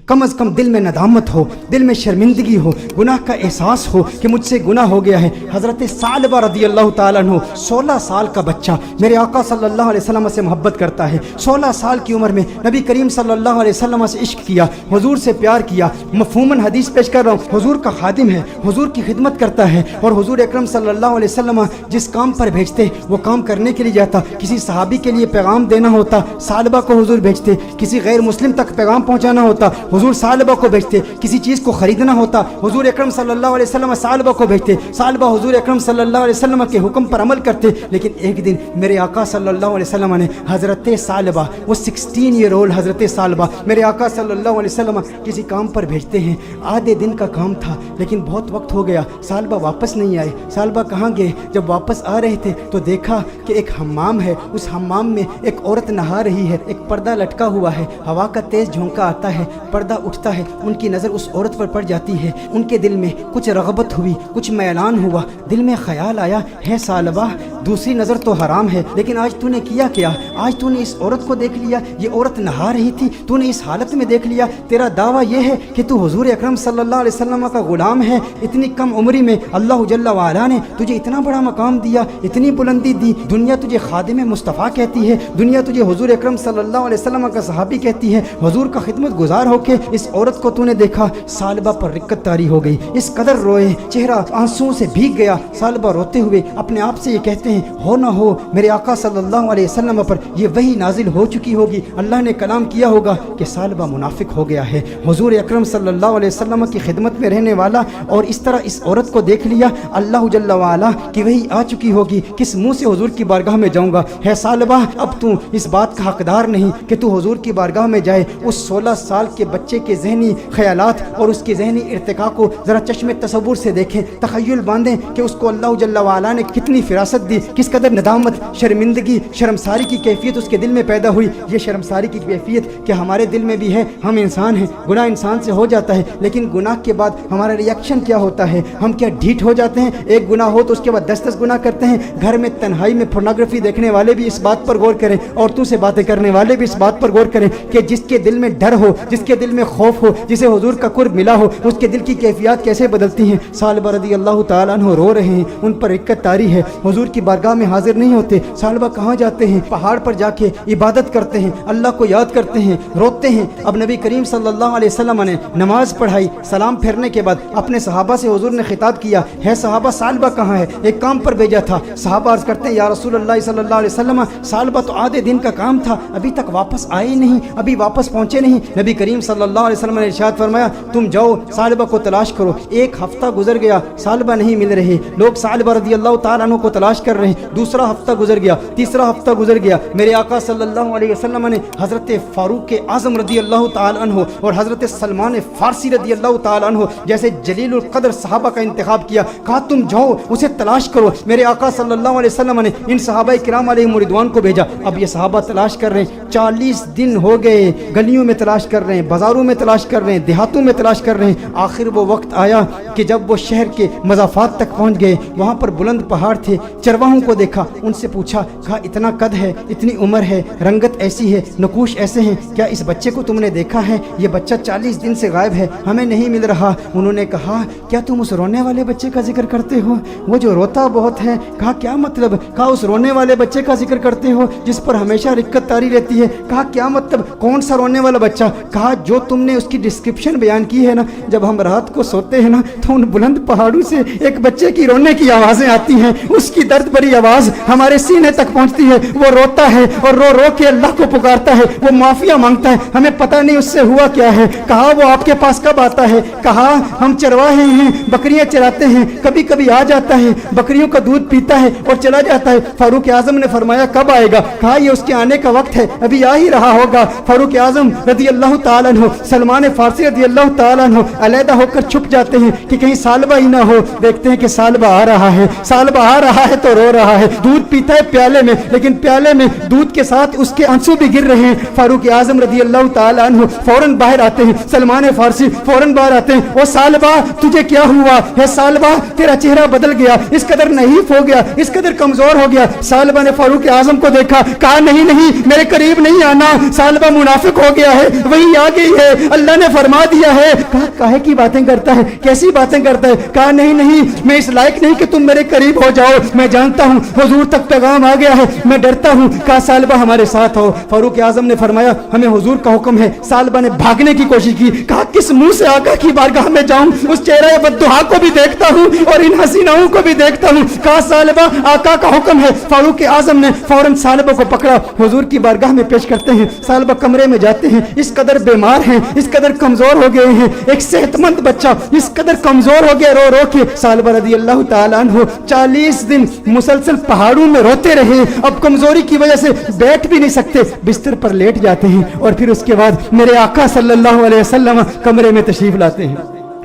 कम अज़ कम दिल में नदामत हो, दिल में शर्मिंदगी हो, गुनाह का एहसास हो कि मुझसे गुनाह हो गया है। हज़रत सालबा रज़ी अल्लाह ताला अन्हु 16 साल का बच्चा मेरे आका सल्लल्लाहु अलैहि वसल्लम से मोहब्बत करता है। 16 साल की उम्र में नबी करीम सल्लल्लाहु अलैहि वसल्लम से इश्क किया, हुजूर से प्यार किया। मफ़हूमन हदीस पेश कर रहा हूँ, हुजूर का खादिम है, हुजूर की खिदमत करता है और हुजूर अकरम सल्लल्लाहु अलैहि वसल्लम जिस काम पर भेजते वो काम करने के लिए जाता। किसी सहाबी के लिए पैगाम देना होता, सालबा को हुजूर भेजते। किसी गैर मुस्लिम तक पैगाम पहुंचाना होता, हुजूर सालबा को भेजते। किसी चीज़ को ख़रीदना होता, हुजूर अकरम सल्लल्लाहु अलैहि वसल्लम सालबा को भेजते। सालबा हुजूर अकरम सल्लल्लाहु अलैहि वसल्लम के हुक्म पर अमल करते। लेकिन एक दिन मेरे आका सल्लल्लाहु अलैहि वसल्लम ने हज़रत सालबा, वो 16 ईयर ओल्ड हज़रत सालबा मेरे आका सल्लल्लाहु अलैहि वसल्लम किसी काम पर भेजते हैं। आधे दिन का काम था लेकिन बहुत वक्त हो गया, सालबा वापस नहीं आए। सालबा कहाँ गए? जब वापस आ रहे थे तो देखा कि एक हम्माम है, उस हम्माम में एक औरत नहा रही है, एक पर्दा लटका हुआ है, हवा का तेज़ झोंका आता है, पर्दा उठता है, उनकी नज़र उस औरत पर पड़ जाती है। उनके दिल में कुछ रग़बत हुई, कुछ मैलान हुआ, दिल में ख़याल आया, है सालबा दूसरी नज़र तो हराम है लेकिन आज तूने किया क्या? आज तूने इस औरत को देख लिया, ये औरत नहा रही थी, तूने इस हालत में देख लिया। तेरा दावा ये है कि तू हुजूर अकरम सल्लल्लाहु अलैहि वसल्लम का ग़ुलाम है। इतनी कम उम्री में अल्लाह जल्ला वाला ने तुझे इतना बड़ा मकाम दिया, इतनी बुलंदी दी। दुनिया तुझे खादिम मुस्तफ़ा कहती है, दुनिया तुझे हुजूर अकरम सल्लल्लाहु अलैहि वसल्लम का सहाबी कहती है। हुजूर का खिदमत गुजार होके इस औरत को तूने देखा। सालबा पर रिक्कत तारी हो गई, इस कदर रोए, चेहरा आंसुओं से भीग गया। सालबा रोते हुए अपने आप से ये कहते हैं, हो ना हो मेरे आका सल्लल्लाहु अलैहि वसल्लम पर ये वही नाजिल हो चुकी होगी, अल्लाह ने कलाम किया होगा कि सालबा मुनाफिक हो गया है। हुजूर अकरम सल्लल्लाहु अलैहि वसल्लम की खिदमत में रहने वाला और इस तरह इस औरत को देख लिया, अल्लाह जल्ला वाला कि वही आ चुकी होगी, किस मुंह से हुजूर की बारगाह में जाऊंगा। है सालबा अब तू इस बात का हकदार नहीं कि तू हुजूर की बारगाह में जाए। उस 16 साल के बच्चे के जहनी ख्यालात और उसके जहनी इर्तिका को ज़रा चश्मे तसव्वुर से देखें, तखय्युल बांधें कि उसको अल्लाह जल्ला वाला ने कितनी फिरासत दी, किस कदर नदामत, शर्मिंदगी, शर्मसारी की कैफियत उसके दिल में पैदा हुई। ये शर्मसारी की कैफियत कि हमारे दिल में भी है, हम इंसान हैं, गुनाह इंसान से हो जाता है, लेकिन गुनाह के बाद हमारा रिएक्शन क्या होता है? हम क्या ढीठ हो जाते हैं? एक गुनाह हो तो उसके बाद 10-10 गुनाह करते हैं। घर में तन्हाई में पोर्नोग्राफी देखने वाले भी इस बात पर गौर करें, औरतों से बातें करने वाले भी इस बात पर गौर करें कि जिसके दिल में डर हो, जिसके दिल में खौफ हो, जिसे हुजूर का कुर्ब मिला हो, उसके दिल की कैफियत कैसे बदलती हैं। सालबा रज़ी अल्लाह ताला अन्हु रो रहे हैं, उन पर रिक्कत तारी है, हुजूर की बारगाह में हाजिर नहीं होते। सालबा कहाँ जाते हैं? पहाड़ पर जाके इबादत करते हैं, अल्लाह को याद करते हैं, रोते हैं। अब नबी करीम सल्लल्लाहु अलैहि वसल्लम ने नमाज पढ़ाई, सलाम फेरने के बाद अपने सहाबा से हुजूर ने खिताब किया, है सहाबा सालबा कहाँ है? एक काम पर भेजा था। सहाबा अर्ज करते हैं, या रसूलल्लाह सल्लल्लाहु अलैहि वसल्लम सालबा तो आधे दिन का काम था, अभी तक वापस आए नहीं, अभी वापस पहुँचे नहीं। नबी करीम सल्लल्लाहु अलैहि वसल्लम ने इरशाद फरमाया, तुम जाओ सालबा को तलाश करो। एक हफ्ता गुजर गया, सालबा नहीं मिल रहे, लोग सालबा रज़ी अल्लाह ताला अन्हु को तलाश कर रहे हैं। दूसरा हफ्ता गुजर गया, तीसरा हफ्ता गुजर गया। मेरे आका सल्लल्लाहु अलैहि वसल्लम ने हज़रत फारूक आज़म रज़ी अल्लाह ताला अन्हु और हज़रत सलमान फारसी रज़ी अल्लाह ताला अन्हु जैसे जलीलुल क़द्र सहाबा का इंतखाब किया। कहा तुम जाओ उसे तलाश करो। मेरे आका सल्लल्लाहु अलैहि वसल्लम ने इन सहाबा किराम अलैहिम रिदवान को भेजा। अब ये सहाबा तलाश कर रहे हैं, 40 दिन हो गए, गलियों में तलाश कर रहे हैं, बाज़ारों में तलाश कर रहे हैं, देहातों में तलाश कर रहे हैं। आखिर वो वक्त आया कि जब वो शहर के मज़ाफ़ात तक पहुँच गए। वहाँ पर बुलंद पहाड़ थे, चरवाहों को देखा, उनसे पूछा, कहा इतना कद है, इतनी उम्र है, रंगत ऐसी है, नकूश ऐसे हैं, क्या इस बच्चे को तुमने देखा है? ये बच्चा 40 दिन से गायब है, हमें नहीं मिल रहा। उन्होंने कहा, क्या तुम उस रोने वाले बच्चे का जिक्र करते हो, वो जो रोता बहुत है? कहा क्या मतलब? कहा उस रोने वाले बच्चे का जिक्र करते हो जिस पर हमेशा रिक्कत तारी रहती है? कहा क्या मतलब, कौन सा रोने वाला बच्चा? कहा जो तुमने उसकी डिस्क्रिप्शन बयान की है ना, जब हम रात को सोते हैं ना तो उन बुलंद पहाड़ों से एक बच्चे की रोने की आवाज़ें आती हैं, उसकी दर्द भरी आवाज़ हमारे सीने तक पहुंचती है, वो रोता है और रो रो के अल्लाह को पुकारता है, वो माफिया मांगता है, हमें पता नहीं उससे हुआ क्या है। कहा वो आपके पास कब आता है? कहा हम चरवाहे हैं, बकरियां चराते हैं, कभी कभी आ जाता है, बकरियों का दूध पीता है और चला जाता है। फारूक आजम ने फरमाया कब आएगा? कहा ये उसके आने का वक्त है, अभी आ ही रहा होगा। फारूक आजम रज़ी अल्लाह ताला अन्हु, सलमान फारसी रज़ी अल्लाह ताला अन्हु अलहदा होकर छुप जाते हैं कि कहीं सालबा ही ना हो। देखते हैं कि सालबा आ रहा है, सालबा आ रहा है तो रो رو رہا ہے, دودھ پیتا ہے پیالے میں, لیکن پیالے میں دودھ کے ساتھ اس کے آنسو بھی گر رہے ہیں. فاروق اعظم رضی اللہ تعالیٰ عنہ فوراً باہر آتے ہیں, سلمان فارسی فوراً باہر آتے ہیں. وہ سالبہ تجھے کیا ہوا ہے؟ سالبہ تیرا چہرہ بدل گیا, اس قدر نحیف ہو گیا, اس قدر کمزور ہو گیا. سالبہ نے فاروق اعظم کو دیکھا, کہا نہیں نہیں میرے قریب نہیں آنا, سالبہ منافق ہو گیا ہے, وہی آ گئی ہے, اللہ نے فرما دیا ہے. کہا کاہے کی باتیں کرتا ہے, کیسی باتیں کرتا ہے؟ کہا نہیں نہیں میں اس لائق نہیں کہ تم میرے قریب ہو جاؤ, میں جانتا ہوں حضور تک پیغام آ گیا ہے, میں ڈرتا ہوں. کہا سالبہ ہمارے ساتھ ہو. فاروق اعظم نے فرمایا ہمیں حضور کا حکم ہے. سالبہ نے بھاگنے کی کوشش کی, کہا کس منہ سے آقا کی بارگاہ میں جاؤں, اس چہرہ بددعا کو بھی دیکھتا ہوں اور ان حسیناؤں کو بھی دیکھتا ہوں. کہا سالبہ آقا کا حکم ہے. فاروق اعظم نے فوراً سالبہ کو پکڑا, حضور کی بارگاہ میں پیش کرتے ہیں. سالبہ کمرے میں جاتے ہیں, اس قدر بیمار ہیں, اس قدر کمزور ہو گئے ہیں, ایک صحت مند بچہ اس قدر کمزور ہو گیا رو رو کے. سالبہ رضی اللہ تعالیٰ عنہ 40 دن مسلسل پہاڑوں میں روتے رہے, اب کمزوری کی وجہ سے بیٹھ بھی نہیں سکتے, بستر پر لیٹ جاتے ہیں. اور پھر اس کے بعد میرے آقا صلی اللہ علیہ وسلم کمرے میں تشریف لاتے ہیں.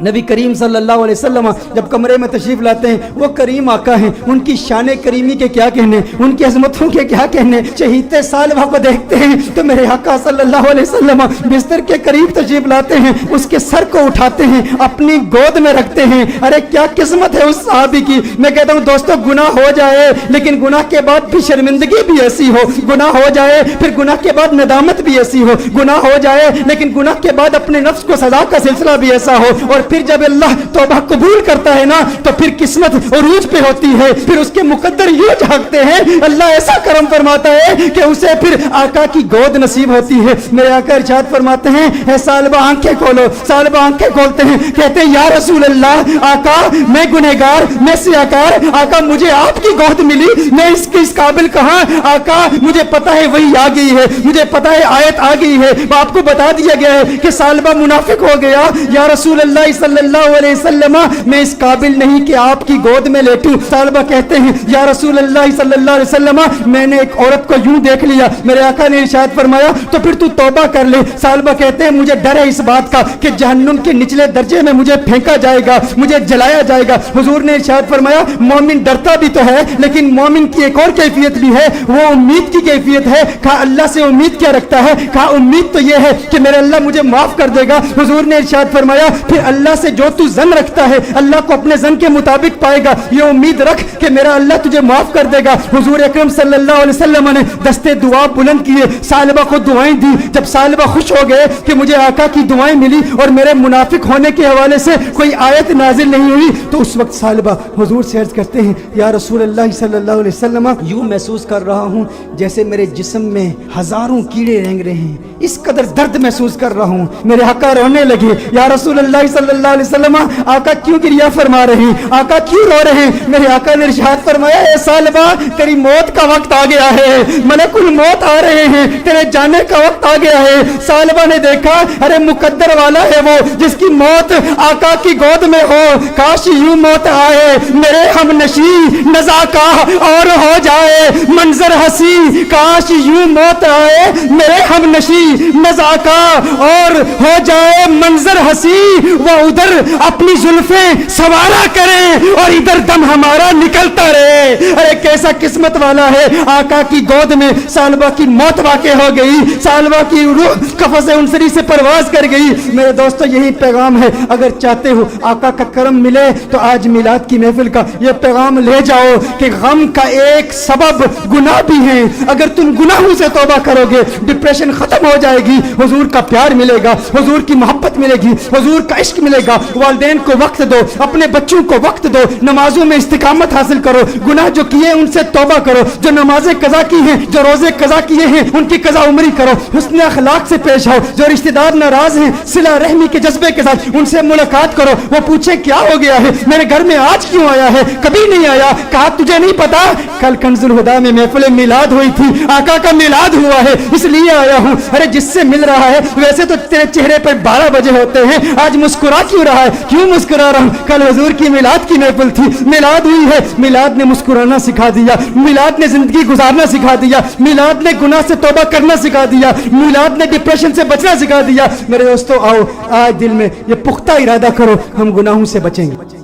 نبی کریم صلی اللہ علیہ وسلم جب کمرے میں تشریف لاتے ہیں, وہ کریم آقا ہیں, ان کی شان کریمی کے کیا کہنے, ان کی عظمتوں کے کیا کہنے. چہیتے سالبہ کو دیکھتے ہیں تو میرے آقا صلی اللہ علیہ وسلم بستر کے قریب تشریف لاتے ہیں, اس کے سر کو اٹھاتے ہیں, اپنی گود میں رکھتے ہیں. ارے کیا قسمت ہے اس صحابی کی. میں کہتا ہوں دوستو, گناہ ہو جائے لیکن گناہ کے بعد بھی شرمندگی بھی ایسی ہو, گناہ ہو جائے پھر گناہ کے بعد ندامت بھی ایسی ہو, گناہ ہو جائے لیکن گناہ کے بعد اپنے نفس کو سزا کا سلسلہ بھی ایسا ہو. اور پھر جب اللہ توبہ قبول کرتا ہے نا تو پھر قسمت عروج پہ ہوتی ہے, پھر اس کے مقدر یوں جھانکتے ہیں, اللہ ایسا کرم فرماتا ہے کہ اسے پھر آقا کی گود نصیب ہوتی ہے. میرے آقا ارشاد فرماتے ہیں اے سالبہ آنکھیں کھولو. سالبہ آنکھیں کھولتے ہیں, کہتے ہیں یا رسول اللہ, آقا میں گنہگار, میں سیاکار, آقا مجھے آپ کی گود ملی, میں اس قابل کہاں, آقا مجھے پتا ہے وہی آ گئی ہے, مجھے پتا ہے آیت آ گئی ہے, آپ کو بتا دیا گیا ہے کہ سالبہ منافق ہو گیا. یا رسول اللہ صلی اللہ علیہ وسلم میں اس قابل نہیں کہ آپ کی گود میں لیٹوں. سالبہ کہتے ہیں یا رسول اللہ صلی اللہ علیہ وسلم میں نے ایک عورت کو یوں دیکھ لیا, میرے آقا نے ارشاد فرمایا تو پھر تو توبہ کر لے. سالبہ کہتے ہیں مجھے ڈر ہے اس بات کا کہ جہنم کے نچلے درجے میں مجھے پھینکا جائے گا, مجھے جلایا جائے گا. حضور نے ارشاد فرمایا مومن ڈرتا بھی تو ہے لیکن مومن کی ایک اور کیفیت بھی ہے, وہ امید کی کیفیت ہے. کہا اللہ سے امید کیا رکھتا ہے؟ کہا امید تو یہ ہے کہ میرے اللہ مجھے معاف کر دے گا. حضور نے ارشاد فرمایا پھر اللہ سے جو تو زن رکھتا ہے اللہ کو اپنے زن کے مطابق پائے گا, یہ امید رکھ کہ میرا اللہ تجھے معاف کر دے گا. حضور اکرم صلی اللہ علیہ وسلم نے دستے دعا بلند کیے, سالبہ کو دعائیں دی. جب سالبہ خوش ہو گئے کہ مجھے آقا کی دعائیں ملی اور میرے منافق ہونے کے حوالے سے کوئی آیت نازل نہیں ہوئی, تو اس وقت سالبہ حضور سے عرض کرتے ہیں یا رسول اللہ صلی اللہ علیہ وسلم یوں محسوس کر رہا ہوں جیسے میرے جسم میں ہزاروں کیڑے رینگ رہے ہیں, اس قدر درد محسوس کر رہا ہوں. میرے آقا رونے لگے, یا رسول اللہ صلی اللہ علیہ وسلم آقا کیوں گریہ فرما رہے ہیں, آقا کیوں رو رہے ہیں؟ میرے آقا نے ارشاد فرمایا اے سالبہ تیری موت کا وقت آ گیا ہے, ملک الموت آ رہے ہیں, تیرے جانے کا وقت آ گیا ہے. سالبہ نے دیکھا ارے مقدر والا ہے وہ جس کی موت آقا کی گود میں ہو, کاش یوں موت آئے میرے ہم نشی نزاکا اور ہو جائے منظر ہنسی, کاش یوں موت آئے میرے ہم نشی نزاکا اور ہو جائے منظر ہنسی. وہ ادھر اپنی زلفیں سوارا کریں اور ادھر دم ہمارا نکلتا رہے. ارے کیسا قسمت والا ہے, آقا کی گود میں سالبہ کی موت واقع ہو گئی, سالبہ کی روح قفس انصری سے پرواز کر گئی. میرے دوستو یہی پیغام ہے, اگر چاہتے ہو آقا کا کرم ملے تو آج میلاد کی محفل کا یہ پیغام لے جاؤ کہ غم کا ایک سبب گناہ بھی ہے. اگر تم گناہوں سے توبہ کرو گے ڈپریشن ختم ہو جائے گی, حضور کا پیار ملے گا, حضور کی محبت ملے گی, حضور کا عشق ملے گا. والدین کو وقت دو, اپنے بچوں کو وقت دو, نمازوں میں استقامت حاصل کرو, گناہ جو کیے ان سے توبہ کرو, جو نمازیں قضا کی ہیں, جو روزے قضا کیے ہیں ان کی قضا عمری کرو, حسن اخلاق سے پیش آؤ. جو رشتہ دار ناراض ہیں صلہ رحمی کے جذبے کے ساتھ ان سے ملاقات کرو, وہ پوچھے کیا ہو گیا ہے, میرے گھر میں آج کیوں آیا ہے, کبھی نہیں آیا. کہا تجھے نہیں پتا کل کنز الہدیٰ میں محفل میلاد ہوئی تھی, آقا کا میلاد ہوا ہے اس لیے آیا ہوں. ارے جس سے مل رہا ہے ویسے تو تیرے چہرے پر 12 بجے ہوتے ہیں, آج مسکرا کیوں رہا ہے؟ کیوں مسکرا رہا ہوں؟ کل حضور کی میلاد کی محفل تھی, میلاد ہوئی ہے, میلاد نے مسکرانا سکھا دیا, میلاد نے زندگی گزارنا سکھا دیا, میلاد نے گناہ سے توبہ کرنا سکھا دیا, میلاد نے ڈپریشن سے بچنا سکھا دیا. میرے دوستو آؤ آج دل میں یہ پختہ ارادہ کرو ہم گناہوں سے بچیں گے.